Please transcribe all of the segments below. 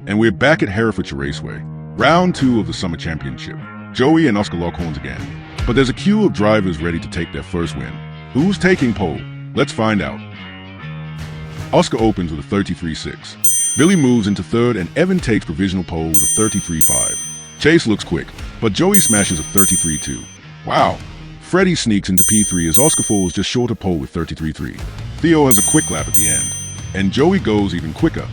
And we're back at Herefordshire Raceway. Round 2 of the Summer Championship. Joey and Oscar lock horns again. But there's a queue of drivers ready to take their first win. Who's taking pole? Let's find out. Oscar opens with a 33.6. Billy moves into third and Evan takes provisional pole with a 33.5. Chase looks quick, but Joey smashes a 33.2. Wow. Freddie sneaks into P3 as Oscar falls just short of pole with 33.3. Theo has a quick lap at the end, and Joey goes even quicker.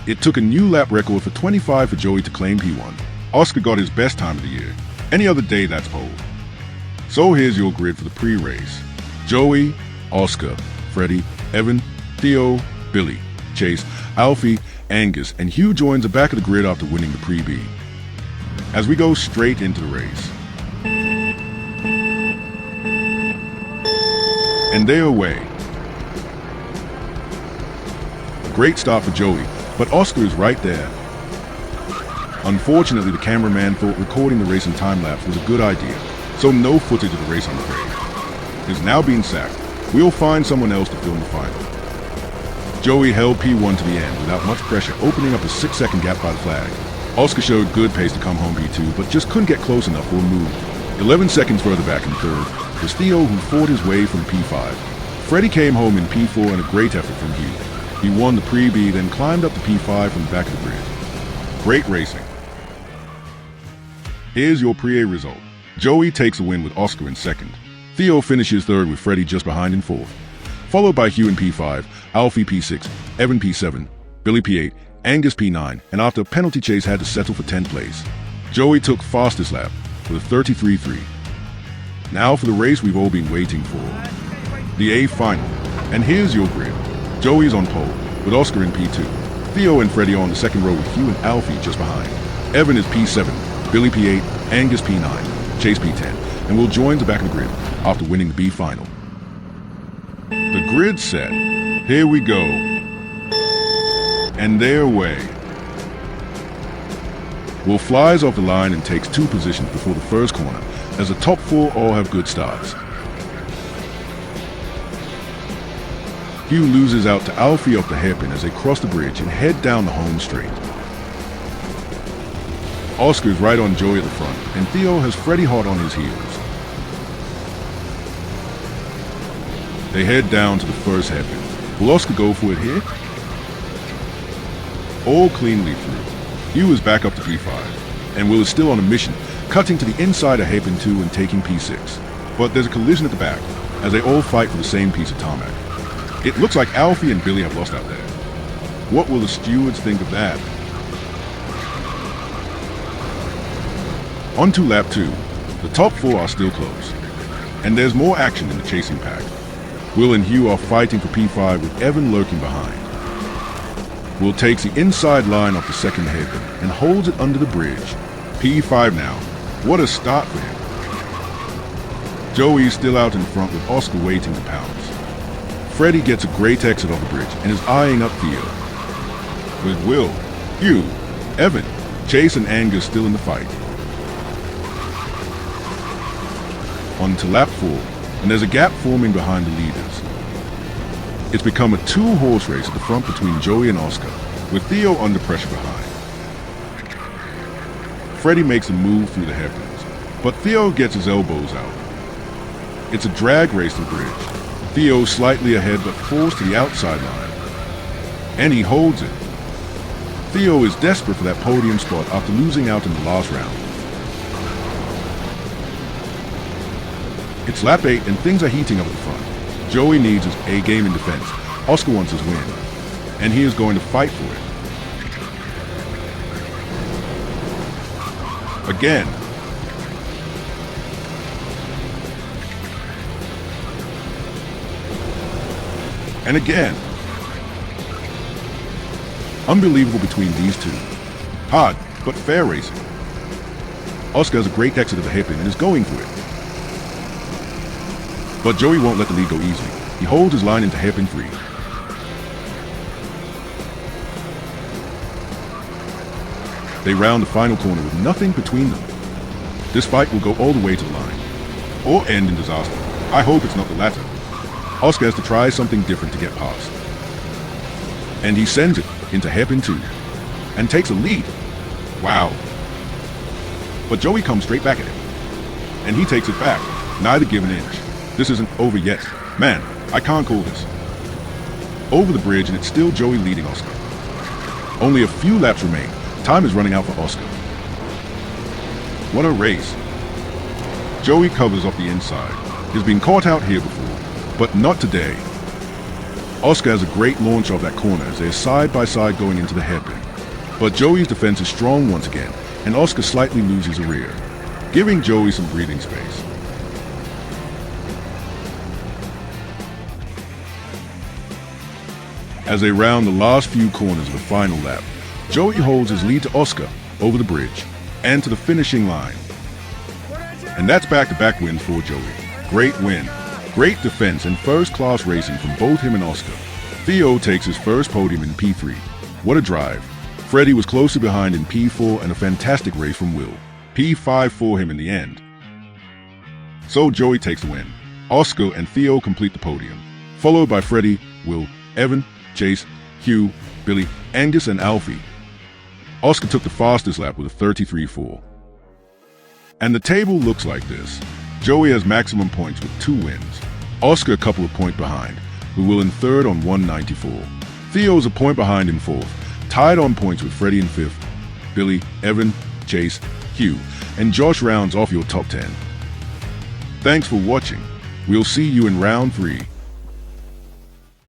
It took a new lap record for 25 for Joey to claim P1. Oscar got his best time of the year. Any other day, that's pole. So here's your grid for the pre-race. Joey, Oscar, Freddie, Evan, Theo, Billy, Chase, Alfie, Angus, and Hugh joins the back of the grid after winning the pre-B. As we go straight into the race. And they're away. A great start for Joey, but Oscar is right there. Unfortunately, the cameraman thought recording the race in time-lapse was a good idea, so no footage of the race on the page. He's now being sacked. We'll find someone else to film the final. Joey held P1 to the end without much pressure, opening up a 6-second gap by the flag. Oscar showed good pace to come home P2, but just couldn't get close enough for a move. 11 seconds further back in third was Theo, who fought his way from P5. Freddie came home in P4 and a great effort from Hugh. He won the pre-B, then climbed up to P5 from the back of the grid. Great racing. Here's your pre-A result. Joey takes a win with Oscar in second. Theo finishes third with Freddie just behind in fourth. Followed by Hugh in P5, Alfie P6, Evan P7, Billy P8, Angus P9, and after a penalty chase had to settle for 10th place. Joey took fastest lap with a 33.3. Now for the race we've all been waiting for. The A final. And here's your grid. Joey's on pole, with Oscar in P2. Theo and Freddie are on the second row with Hugh and Alfie just behind. Evan is P7, Billy P8, Angus P9, Chase P10, and will join the back of the grid after winning the B final. The grid's set. Here we go. And they're away. Will flies off the line and takes 2 positions before the first corner, as the top 4 all have good starts. Hugh loses out to Alfie off the hairpin as they cross the bridge and head down the home straight. Oscar's right on Joey at the front, and Theo has Freddie hot on his heels. They head down to the first hairpin. Will Oscar go for it here? All cleanly through. Hugh is back up to P5, and Will is still on a mission, cutting to the inside of hairpin 2 and taking P6. But there's a collision at the back, as they all fight for the same piece of tarmac. It looks like Alfie and Billy have lost out there. What will the stewards think of that? On to lap 2. The top 4 are still close, and there's more action in the chasing pack. Will and Hugh are fighting for P5 with Evan lurking behind. Will takes the inside line off the second hairpin and holds it under the bridge. P5 now. What a start for him. Joey's still out in front with Oscar waiting to pounce. Freddie gets a great exit off the bridge and is eyeing up Theo. With Will, Hugh, Evan, Chase and Angus still in the fight. On to lap 4, and there's a gap forming behind the leaders. It's become a 2-horse race at the front between Joey and Oscar, with Theo under pressure behind. Freddie makes a move through the hairpins, but Theo gets his elbows out. It's a drag race to the bridge. Theo slightly ahead but falls to the outside line. And he holds it. Theo is desperate for that podium spot after losing out in the last round. It's lap 8 and things are heating up at the front. Joey needs his A game in defense. Oscar wants his win. And he is going to fight for it. Again. And again. Unbelievable between these two. Hard, but fair racing. Oscar has a great exit of the hairpin and is going for it. But Joey won't let the lead go easily. He holds his line into hairpin 3. They round the final corner with nothing between them. This fight will go all the way to the line, or end in disaster. I hope it's not the latter. Oscar has to try something different to get past. And he sends it into hairpin 2. and takes a lead. Wow. But Joey comes straight back at him, and he takes it back, neither give an inch. This isn't over yet. Man, I can't call this. Over the bridge, and it's still Joey leading Oscar. Only a few laps remain. Time is running out for Oscar. What a race. Joey covers off the inside. He's been caught out here before, but not today. Oscar has a great launch off that corner as they are side by side going into the hairpin. But Joey's defense is strong once again, and Oscar slightly loses a rear, giving Joey some breathing space. As they round the last few corners of the final lap, Joey holds his lead to Oscar over the bridge and to the finishing line. And that's back-to-back wins for Joey. Great win, great defense, and first-class racing from both him and Oscar. Theo takes his first podium in P3. What a drive. Freddie was closely behind in P4 and a fantastic race from Will. P5 for him in the end. So Joey takes the win. Oscar and Theo complete the podium, followed by Freddie, Will, Evan, Chase, Hugh, Billy, Angus, and Alfie. Oscar took the fastest lap with a 33.4. And the table looks like this. Joey has maximum points with 2 wins. Oscar a couple of points behind, with Will in third on 194. Theo's a point behind in fourth, tied on points with Freddie in fifth. Billy, Evan, Chase, Hugh, and Josh rounds off your top 10. Thanks for watching. We'll see you in round 3.